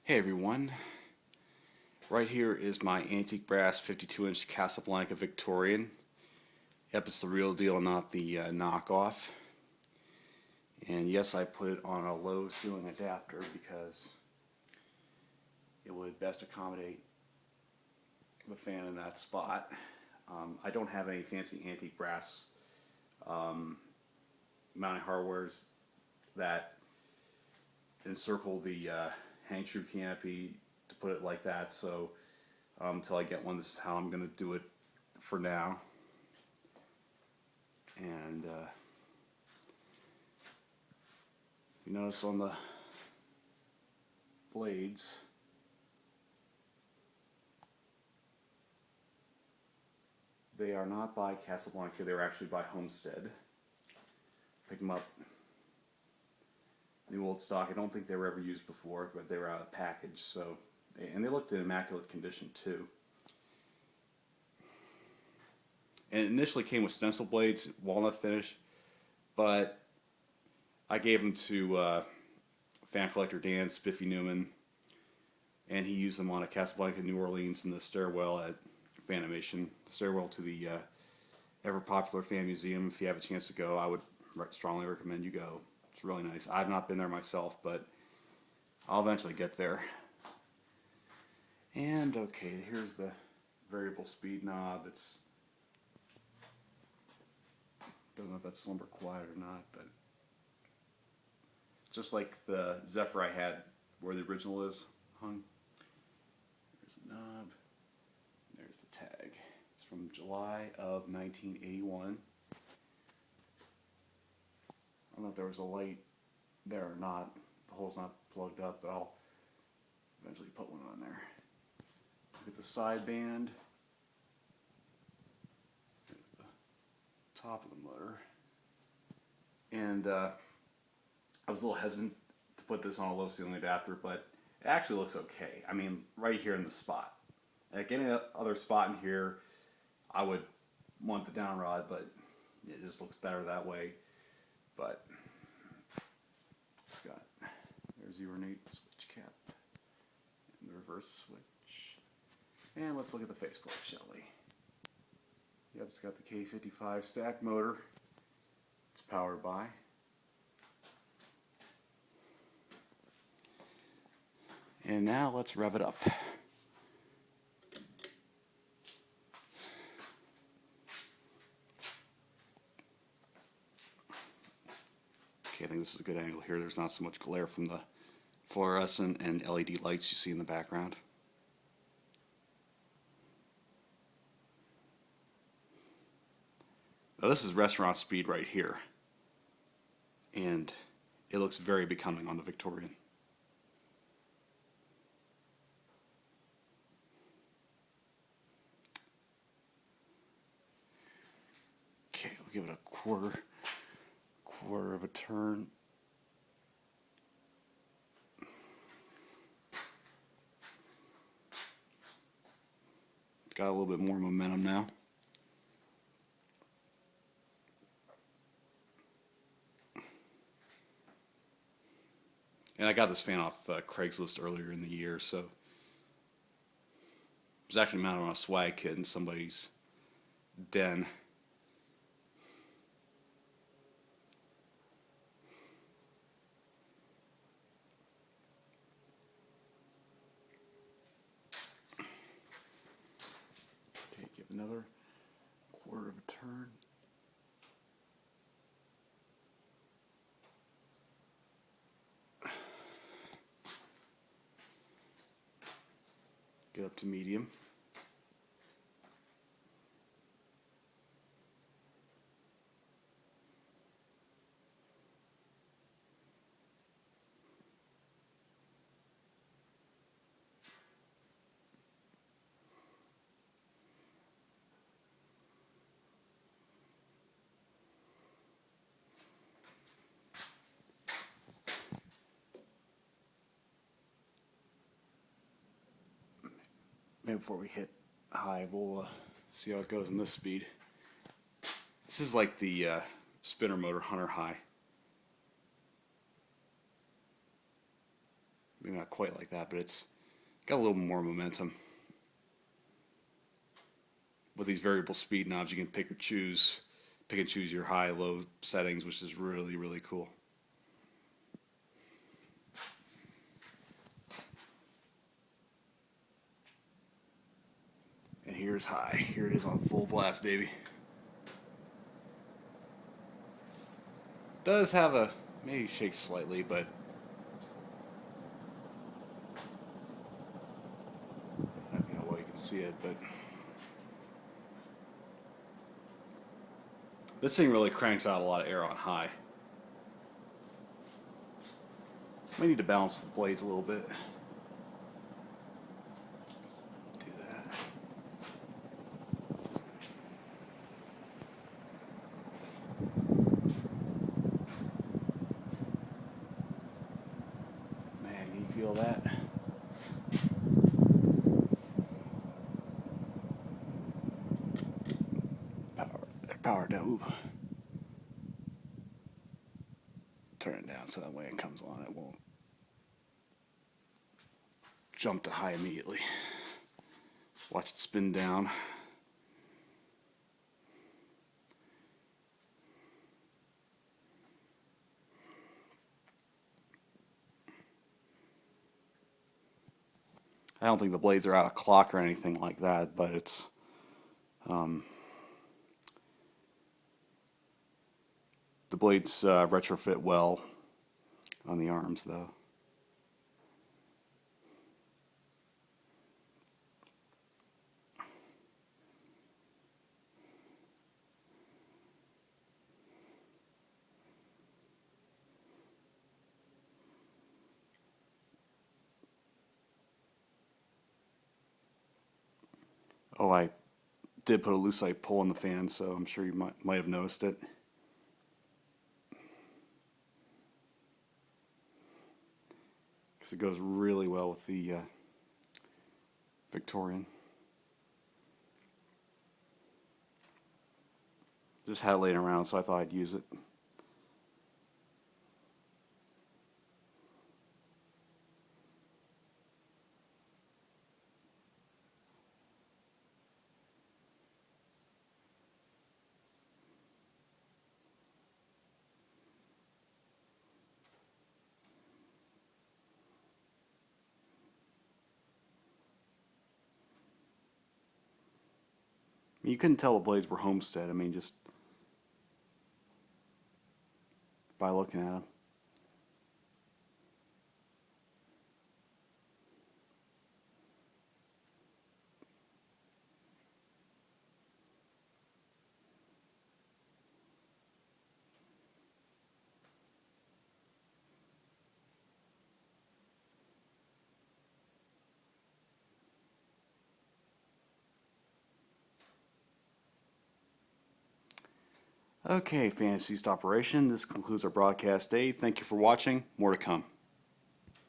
Hey everyone, right here is my antique brass 52-inch Casablanca Victorian. Yep, it's the real deal, not the knockoff. And yes, I put it on a low ceiling adapter because it would best accommodate the fan in that spot. I don't have any fancy antique brass mounting hardwares that encircle the hang true canopy to put it like that, so until I get one, this is how I'm going to do it for now. And if you notice on the blades, they are not by Casablanca, they were actually by Homestead. Picked them up new old stock. I don't think they were ever used before, but they were out of the package, so, and they looked in immaculate condition too. And it initially came with stencil blades, walnut finish, but I gave them to fan collector Dan Spiffy Newman, and he used them on a Casablanca New Orleans in the stairwell at Fanimation, stairwell to the ever popular Fan Museum. If you have a chance to go, I would strongly recommend you go. It's really nice. I've not been there myself, but I'll eventually get there. And okay, here's the variable speed knob. It's, don't know if that's slumber quiet or not, but just like the Zephyr I had where the original is hung. There's the knob. There's the tag. It's from July of 1981. I don't know if there was a light there or not. The hole's not plugged up, but I'll eventually put one on there. Look at the side band. There's the top of the motor. And I was a little hesitant to put this on a low ceiling adapter, but it actually looks okay. I mean, right here in the spot. Like any other spot in here, I would want the down rod, but it just looks better that way. But it's got, there's the ornate switch cap and the reverse switch. And let's look at the faceplate, shall we? Yep, it's got the K55 stack motor. It's powered by. And now let's rev it up. Okay, I think this is a good angle here. There's not so much glare from the fluorescent and LED lights you see in the background. Now this is restaurant speed right here, and it looks very becoming on the Victorian. Okay, we'll give it a quarter of a turn. Got a little bit more momentum now. And I got this fan off Craigslist earlier in the year, so it was actually mounted on a swag kit in somebody's den. Okay, give another quarter of a turn. Get up to medium. Maybe before we hit high, we'll see how it goes in this speed. This is like the spinner motor Hunter High. maybe not quite like that, but it's got a little more momentum. With these variable speed knobs, you can pick and choose your high, low settings, which is really, really cool. And here's high. Here it is on full blast, baby. Does have a, maybe shakes slightly, but I don't know how well you can see it, but this thing really cranks out a lot of air on high. Might need to balance the blades a little bit. Do that. Man, can you feel that? Power down. Turn it down so that way it comes on, it won't jump to high immediately. Watch it spin down. I don't think the blades are out of clock or anything like that, but it's the blades retrofit well on the arms, though. Oh, I did put a lucite pull in the fan, so I'm sure you might have noticed it. Because it goes really well with the Victorian. Just had it laying around, so I thought I'd use it. You couldn't tell the blades were Homestead. I mean, just by looking at them. Okay, Fantasy Operation. This concludes our broadcast day. Thank you for watching. More to come.